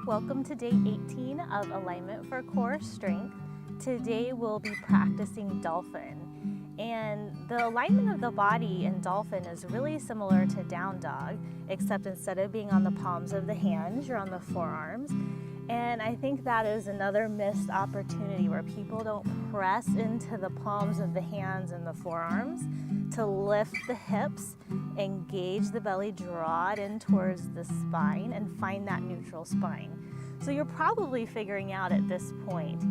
welcome to day 18 of Alignment for Core Strength. Today we'll be practicing dolphin. And the alignment of the body in dolphin is really similar to down dog, except instead of being on the palms of the hands, you're on the forearms. And I think that is another missed opportunity where people don't press into the palms of the hands and the forearms to lift the hips, engage the belly, draw it in towards the spine, and find that neutral spine. So you're probably figuring out at this point,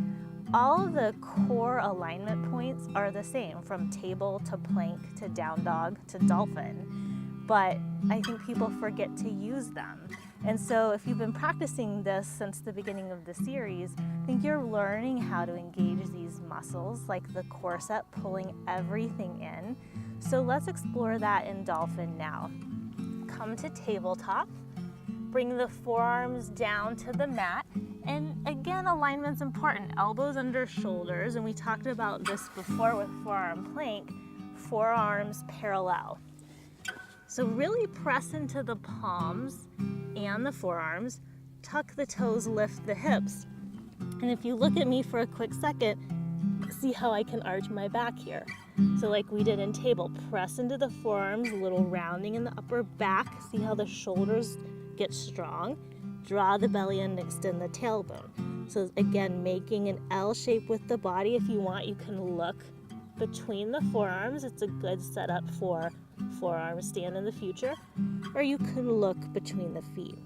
all of the core alignment points are the same, from table to plank to down dog to dolphin. But I think people forget to use them. And so if you've been practicing this since the beginning of the series, I think you're learning how to engage these muscles, like the corset, pulling everything in. So let's explore that in dolphin now. Come to tabletop, bring the forearms down to the mat, and again, alignment's important. Elbows under shoulders, and we talked about this before with forearm plank, forearms parallel. So really press into the palms and the forearms, tuck the toes, lift the hips. And if you look at me for a quick second, see how I can arch my back here. So like we did in table, press into the forearms, a little rounding in the upper back. See how the shoulders get strong? Draw the belly and extend the tailbone. So again, making an L shape with the body. If you want, you can look between the forearms. It's a good setup for forearm stand in the future. Or you can look between the feet.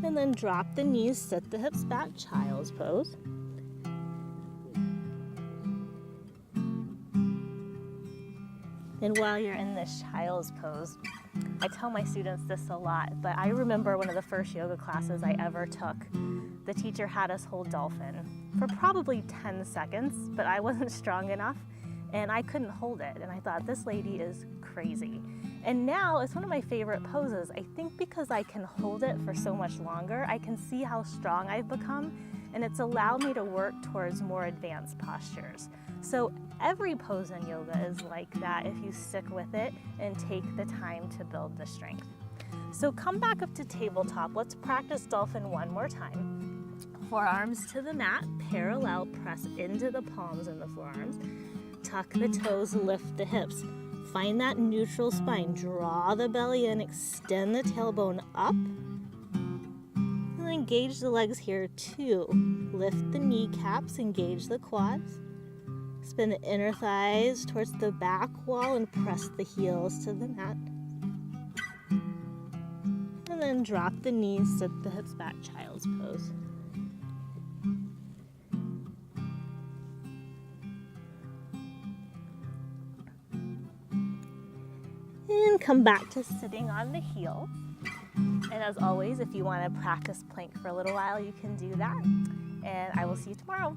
And then drop the knees, sit the hips back, child's pose. And while you're in this child's pose, I tell my students this a lot, but I remember one of the first yoga classes I ever took. The teacher had us hold dolphin for probably 10 seconds, but I wasn't strong enough and I couldn't hold it. And I thought, this lady is crazy. And now it's one of my favorite poses. I think because I can hold it for so much longer, I can see how strong I've become, and it's allowed me to work towards more advanced postures. So every pose in yoga is like that if you stick with it and take the time to build the strength. So come back up to tabletop. Let's practice dolphin one more time. Forearms to the mat, parallel, press into the palms and the forearms. Tuck the toes, lift the hips. Find that neutral spine. Draw the belly in, extend the tailbone up. And engage the legs here too. Lift the kneecaps, engage the quads. Spin the inner thighs towards the back wall and press the heels to the mat. And then drop the knees, sit the hips back, child's pose. And come back to sitting on the heel. And as always, if you want to practice plank for a little while, you can do that. And I will see you tomorrow.